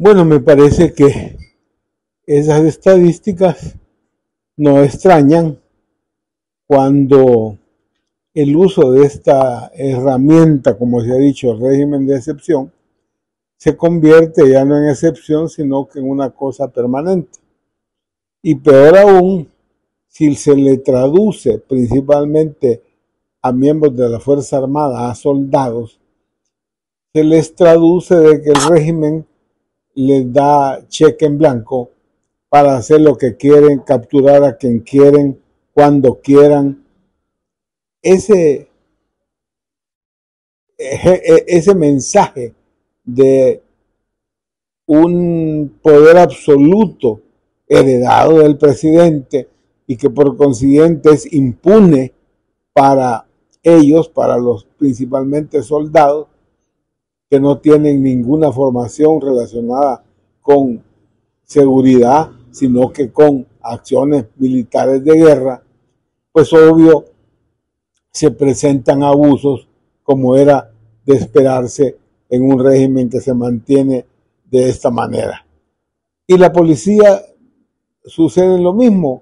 Bueno, me parece que esas estadísticas no extrañan cuando el uso de esta herramienta, como se ha dicho, el régimen de excepción, se convierte ya no en excepción, sino que en una cosa permanente. Y peor aún, si se le traduce principalmente a miembros de la Fuerza Armada, a soldados, se les traduce de que el régimen les da cheque en blanco para hacer lo que quieren, capturar a quien quieren, cuando quieran. Ese, ese mensaje de un poder absoluto heredado del presidente y que por consiguiente es impune para ellos, para los principalmente soldados, que no tienen ninguna formación relacionada con seguridad, sino que con acciones militares de guerra, pues obvio se presentan abusos como era de esperarse en un régimen que se mantiene de esta manera. Y la policía sucede lo mismo,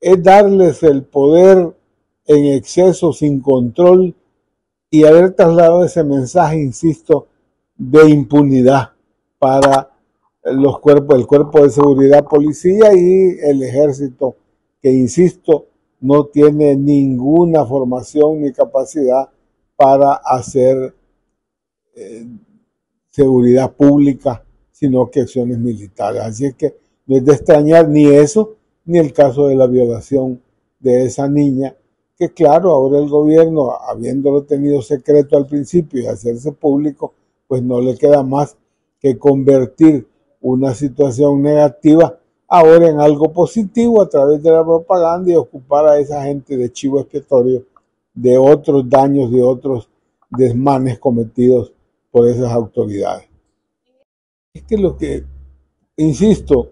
es darles el poder en exceso, sin control, y haber trasladado ese mensaje, insisto, de impunidad para los cuerpos, el cuerpo de seguridad, policía y el ejército, que insisto, no tiene ninguna formación ni capacidad para hacer eh, seguridad pública, sino que acciones militares. Así es que no es de extrañar ni eso, ni el caso de la violación de esa niña, que claro, ahora el gobierno, habiéndolo tenido secreto al principio y hacerse público, pues no le queda más que convertir una situación negativa ahora en algo positivo a través de la propaganda y ocupar a esa gente de chivo expiatorio de otros daños, de otros desmanes cometidos por esas autoridades. Es que lo que, insisto,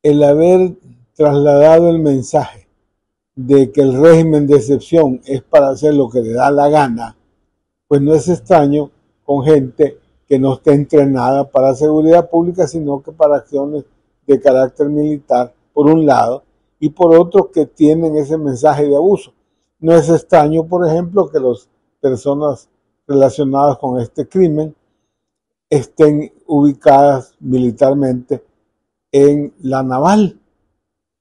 el haber trasladado el mensaje de que el régimen de excepción es para hacer lo que le da la gana, pues no es extraño con gente que no esté entrenada para seguridad pública, sino que para acciones de carácter militar, por un lado, y por otro que tienen ese mensaje de abuso. No es extraño, por ejemplo, que las personas relacionadas con este crimen estén ubicadas militarmente en la naval,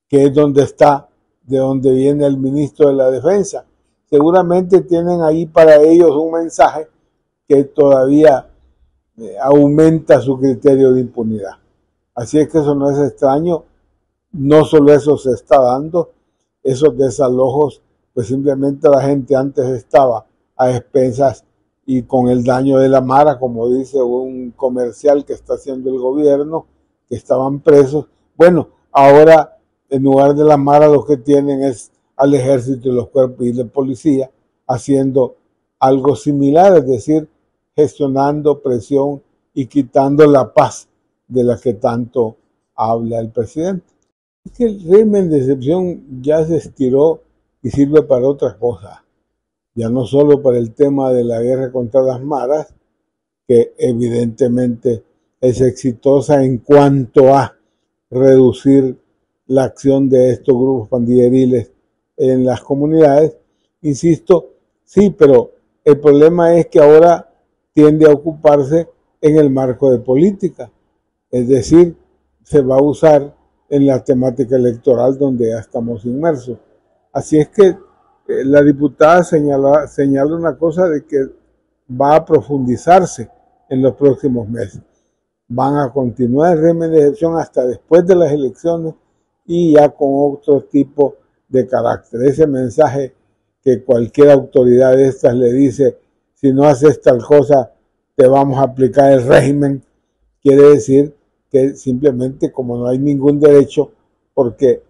que es donde está, de donde viene el ministro de la Defensa. Seguramente tienen ahí para ellos un mensaje que todavía aumenta su criterio de impunidad. Así es que eso no es extraño, no solo eso se está dando, esos desalojos, pues simplemente la gente antes estaba a expensas y con el daño de la mara, como dice un comercial que está haciendo el gobierno, que estaban presos. Bueno, ahora en lugar de la mara lo que tienen es al ejército y los cuerpos y la policía haciendo algo similar, es decir, gestionando presión y quitando la paz de la que tanto habla el presidente. Es que el régimen de excepción ya se estiró y sirve para otras cosas, ya no solo para el tema de la guerra contra las maras, que evidentemente es exitosa en cuanto a reducir la acción de estos grupos pandilleriles en las comunidades. Insisto, sí, pero el problema es que ahora tiende a ocuparse en el marco de política, es decir, se va a usar en la temática electoral donde ya estamos inmersos. Así es que la diputada señala una cosa de que va a profundizarse en los próximos meses. Van a continuar el régimen de excepción hasta después de las elecciones y ya con otro tipo de carácter. Ese mensaje que cualquier autoridad de estas le dice, si no haces tal cosa, te vamos a aplicar el régimen, quiere decir que simplemente como no hay ningún derecho, porque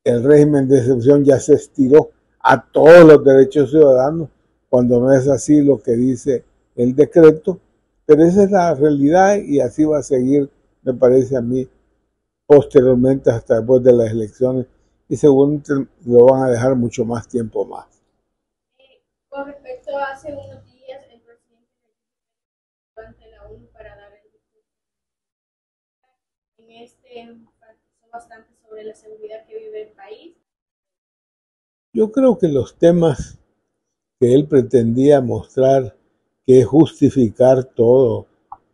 el régimen de excepción ya se estiró a todos los derechos ciudadanos, cuando no es así lo que dice el decreto, pero esa es la realidad y así va a seguir, me parece a mí, posteriormente hasta después de las elecciones y seguramente lo van a dejar mucho más tiempo más. Con respecto a hace unos días, el presidente ante la ONU para dar el enfatizó bastante sobre la seguridad que vive el país. Yo creo que los temas que él pretendía mostrar, que es justificar todo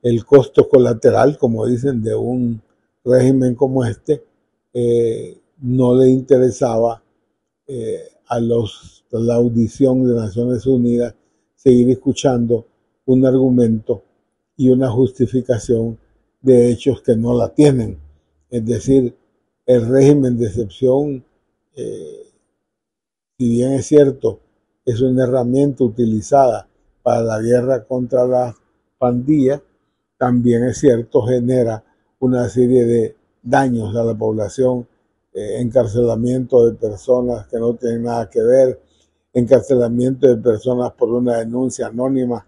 el costo colateral, como dicen, de un régimen como este, no le interesaba a la audición de Naciones Unidas seguir escuchando un argumento y una justificación de hechos que no la tienen. Es decir, el régimen de excepción, si bien es cierto, es una herramienta utilizada para la guerra contra las pandillas, también es cierto, genera una serie de daños a la población, encarcelamiento de personas que no tienen nada que ver, encarcelamiento de personas por una denuncia anónima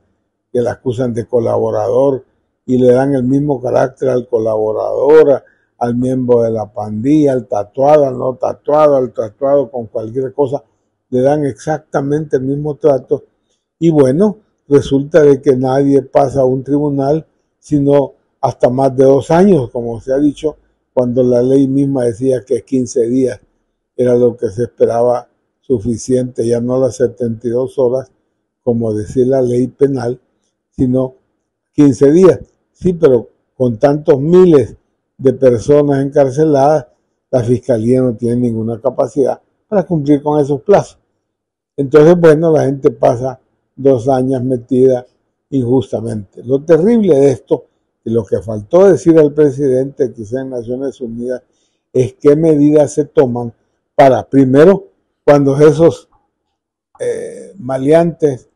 que la acusan de colaborador y le dan el mismo carácter al colaborador, al miembro de la pandilla, al tatuado, al no tatuado, al tatuado con cualquier cosa, le dan exactamente el mismo trato y bueno, resulta de que nadie pasa a un tribunal sino hasta más de 2 años, como se ha dicho, cuando la ley misma decía que 15 días era lo que se esperaba suficiente, ya no las 72 horas, como decía la ley penal, sino 15 días. Sí, pero con tantos miles de personas encarceladas, la Fiscalía no tiene ninguna capacidad para cumplir con esos plazos. Entonces, bueno, la gente pasa 2 años metida injustamente. Lo terrible de esto, y lo que faltó decir al presidente, quizá en Naciones Unidas, es qué medidas se toman para, primero, cuando esos maleantes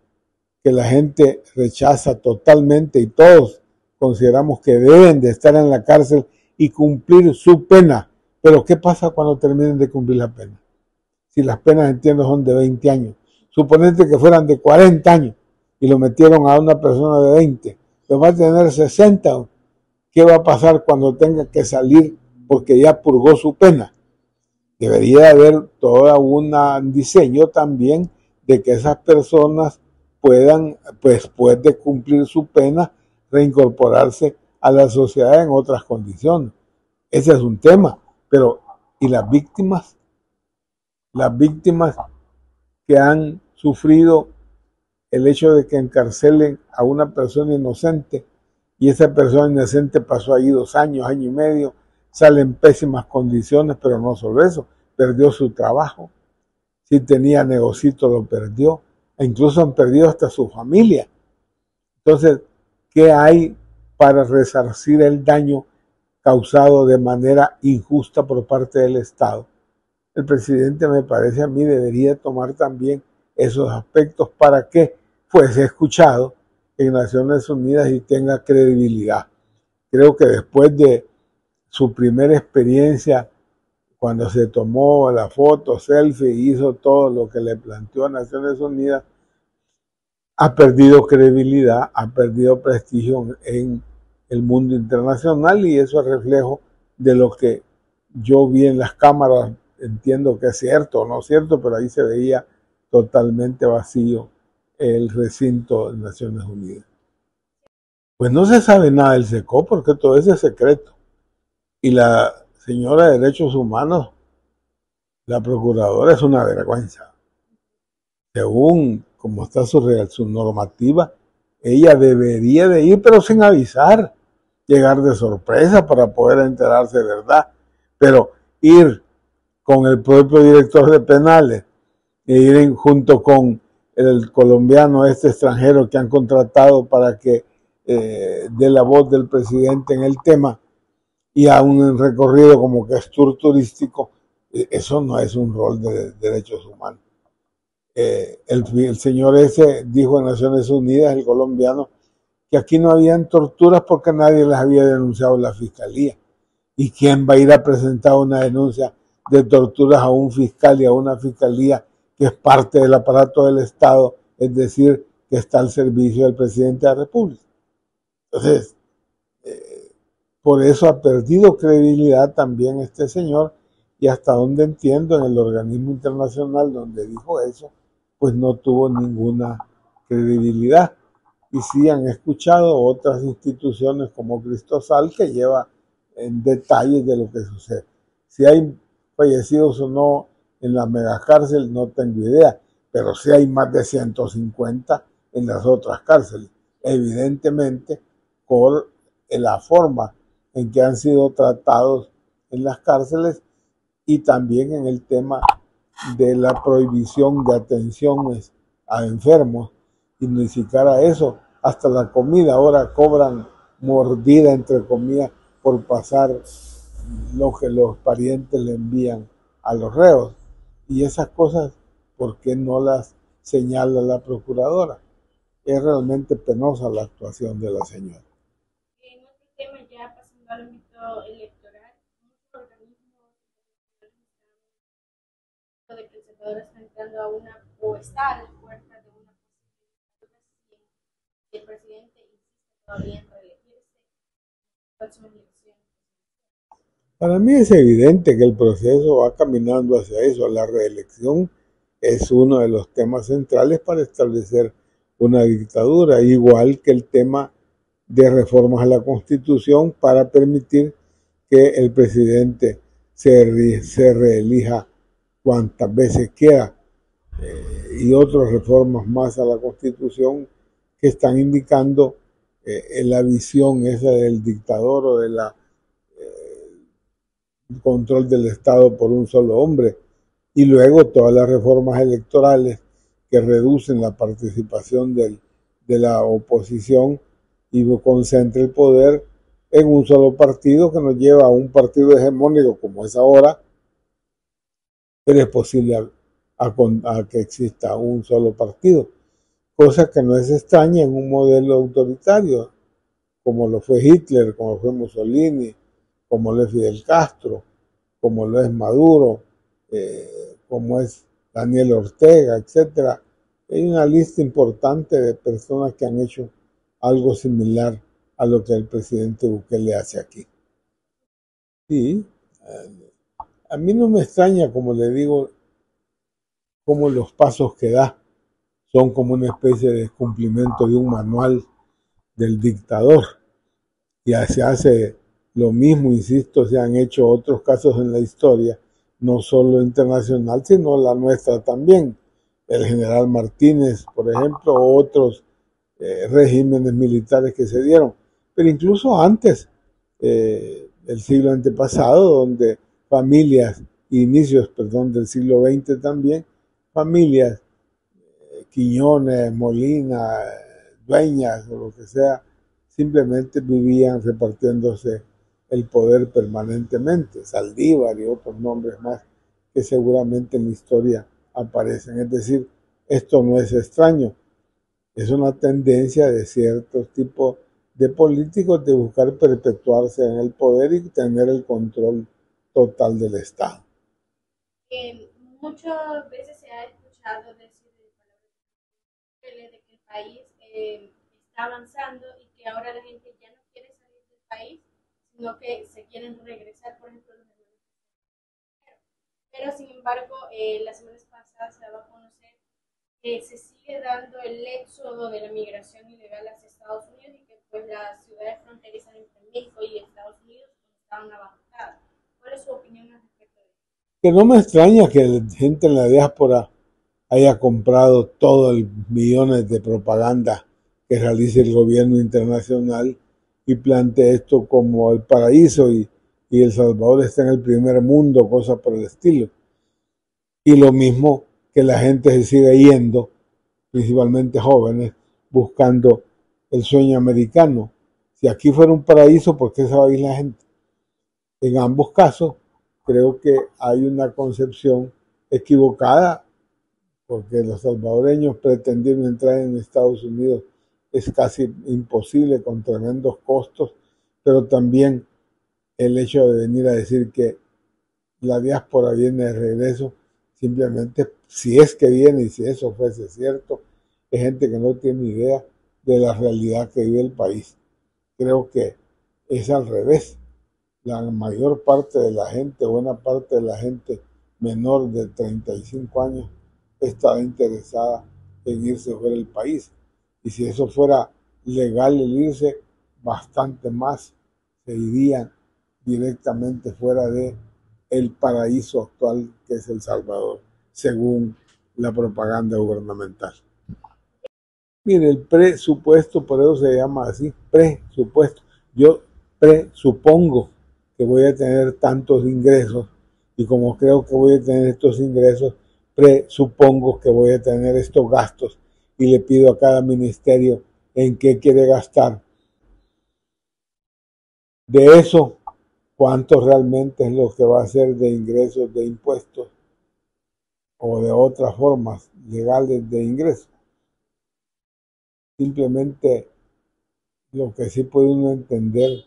que la gente rechaza totalmente y todos consideramos que deben de estar en la cárcel y cumplir su pena. Pero ¿qué pasa cuando terminen de cumplir la pena? Si las penas, entiendo, son de 20 años. Suponete que fueran de 40 años y lo metieron a una persona de 20. Pero va a tener 60. ¿Qué va a pasar cuando tenga que salir porque ya purgó su pena? Debería haber todo un diseño también de que esas personas puedan, después de cumplir su pena, reincorporarse a la sociedad en otras condiciones. Ese es un tema. Pero, ¿y las víctimas? Las víctimas que han sufrido el hecho de que encarcelen a una persona inocente y esa persona inocente pasó ahí 2 años, año y medio, sale en pésimas condiciones, pero no solo eso, perdió su trabajo, si tenía negocito lo perdió, e incluso han perdido hasta su familia. Entonces, ¿qué hay para resarcir el daño causado de manera injusta por parte del Estado? El presidente, me parece a mí, debería tomar también esos aspectos para que fuese escuchado en Naciones Unidas y tenga credibilidad. Creo que después de su primera experiencia, cuando se tomó la foto, selfie, hizo todo lo que le planteó a Naciones Unidas, ha perdido credibilidad, ha perdido prestigio en el mundo internacional y eso es reflejo de lo que yo vi en las cámaras. Entiendo que es cierto o no es cierto, pero ahí se veía totalmente vacío el recinto de Naciones Unidas. Pues no se sabe nada del SECO porque todo eso es secreto. Y la señora de Derechos Humanos, la procuradora, es una vergüenza. Según como está su normativa, ella debería de ir, pero sin avisar, llegar de sorpresa para poder enterarse de verdad. Pero ir con el propio director de penales e ir junto con el colombiano extranjero que han contratado para que dé la voz del presidente en el tema y a un recorrido como que es tour turístico, eso no es un rol de derechos humanos. El señor ese dijo en Naciones Unidas, el colombiano, que aquí no habían torturas porque nadie las había denunciado en la fiscalía. ¿Y quién va a ir a presentar una denuncia de torturas a un fiscal y a una fiscalía que es parte del aparato del Estado, es decir, que está al servicio del presidente de la República? Entonces, por eso ha perdido credibilidad también este señor y hasta donde entiendo en el organismo internacional donde dijo eso, pues no tuvo ninguna credibilidad. Y sí han escuchado otras instituciones como Cristosal, que lleva en detalles de lo que sucede. Si hay fallecidos o no en la megacárcel, no tengo idea, pero sí hay más de 150 en las otras cárceles. Evidentemente, por la forma en que han sido tratados en las cárceles y también en el tema de la prohibición de atenciones a enfermos, y ni siquiera eso, hasta la comida ahora cobran mordida entre comillas por pasar lo que los parientes le envían a los reos. Y esas cosas, ¿por qué no las señala la procuradora? Es realmente penosa la actuación de la señora. En otro tema, ya pasando al ámbito electoral, muchos organismos de que El Salvador está entrando a una, o está a la puerta de una posible, si el presidente insiste todavía en reelegirse en las próximas elecciones. Para mí es evidente que el proceso va caminando hacia eso. La reelección es uno de los temas centrales para establecer una dictadura, igual que el tema de reformas a la Constitución para permitir que el presidente se reelija cuantas veces quiera, y otras reformas más a la Constitución que están indicando la visión esa del dictador o de la control del Estado por un solo hombre, y luego todas las reformas electorales que reducen la participación de la oposición y concentra el poder en un solo partido, que nos lleva a un partido hegemónico como es ahora, pero es posible a que exista un solo partido, cosa que no es extraña en un modelo autoritario, como lo fue Hitler, como fue Mussolini, como lo es Fidel Castro, como lo es Maduro, como es Daniel Ortega, etcétera. Hay una lista importante de personas que han hecho algo similar a lo que el presidente Bukele hace aquí. Sí, a mí no me extraña, como le digo, cómo los pasos que da son como una especie de cumplimiento de un manual del dictador. Y se hace lo mismo, insisto, se han hecho otros casos en la historia, no solo internacional, sino la nuestra también. El general Martínez, por ejemplo, o otros regímenes militares que se dieron. Pero incluso antes, el siglo antepasado, donde familias, inicios, perdón, del siglo XX también, familias, Quiñones, Molina, Dueñas o lo que sea, simplemente vivían repartiéndose el poder permanentemente. Saldívar y otros nombres más que seguramente en la historia aparecen. Es decir, esto no es extraño, es una tendencia de ciertos tipos de políticos de buscar perpetuarse en el poder y tener el control total del Estado. Muchas veces se ha escuchado decir de que el país está avanzando y que ahora la gente ya no quiere salir del país, sino que se quieren regresar, por ejemplo, los hermanos. Pero sin embargo, la semana pasada se daba a conocer que se sigue dando el éxodo de la migración ilegal hacia Estados Unidos y que pues las ciudades fronterizas entre México y Estados Unidos estaban abarrotadas. ¿Cuál es su opinión al respecto de eso? Que no me extraña que la gente en la diáspora haya comprado todos los millones de propaganda que realiza el gobierno internacional y plantee esto como el paraíso y El Salvador está en el primer mundo, cosas por el estilo. Y lo mismo que la gente se sigue yendo, principalmente jóvenes, buscando el sueño americano. Si aquí fuera un paraíso, ¿por qué se va a ir la gente? En ambos casos, creo que hay una concepción equivocada, porque los salvadoreños pretendieron entrar en Estados Unidos es casi imposible con tremendos costos, pero también el hecho de venir a decir que la diáspora viene de regreso, simplemente si es que viene y si eso fuese cierto, es gente que no tiene idea de la realidad que vive el país. Creo que es al revés. La mayor parte de la gente, buena parte de la gente menor de 35 años, estaba interesada en irse fuera del país. Y si eso fuera legal el irse, bastante más se irían directamente fuera de el paraíso actual que es El Salvador, según la propaganda gubernamental. Mire, el presupuesto, por eso se llama así, presupuesto. Yo presupongo que voy a tener tantos ingresos y como creo que voy a tener estos ingresos, presupongo que voy a tener estos gastos y le pido a cada ministerio en qué quiere gastar. De eso, ¿cuánto realmente es lo que va a ser de ingresos de impuestos o de otras formas legales de ingresos? Simplemente lo que sí puede uno entender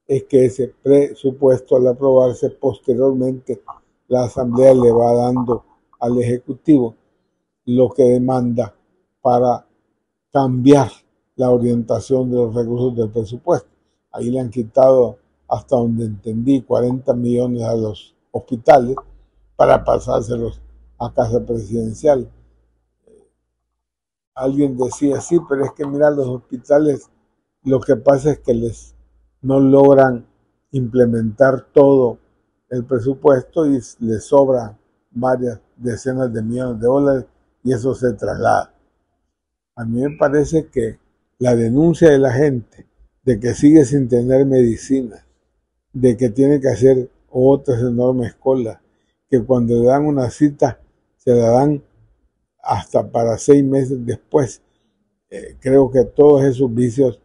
es que ese presupuesto, al aprobarse posteriormente, la Asamblea le va dando al Ejecutivo lo que demanda para cambiar la orientación de los recursos del presupuesto. Ahí le han quitado, hasta donde entendí, 40 millones a los hospitales para pasárselos a Casa Presidencial. Alguien decía, sí, pero es que mira, los hospitales, lo que pasa es que no logran implementar todo el presupuesto y les sobran varias decenas de millones de dólares y eso se traslada. A mí me parece que la denuncia de la gente de que sigue sin tener medicina, de que tiene que hacer otras enormes colas, que cuando le dan una cita se la dan hasta para 6 meses después. Creo que todos esos vicios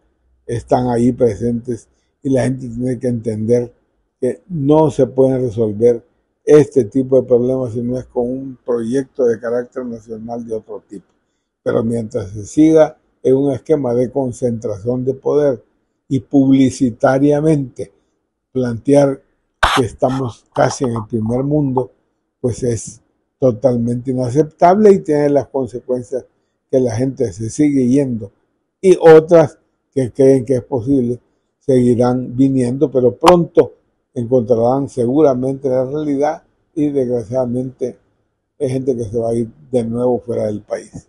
están ahí presentes y la gente tiene que entender que no se pueden resolver este tipo de problemas si no es con un proyecto de carácter nacional de otro tipo. Pero mientras se siga en un esquema de concentración de poder y publicitariamente plantear que estamos casi en el primer mundo, pues es totalmente inaceptable y tiene las consecuencias que la gente se sigue yendo y otras que creen que es posible seguirán viniendo, pero pronto encontrarán seguramente la realidad y desgraciadamente hay gente que se va a ir de nuevo fuera del país.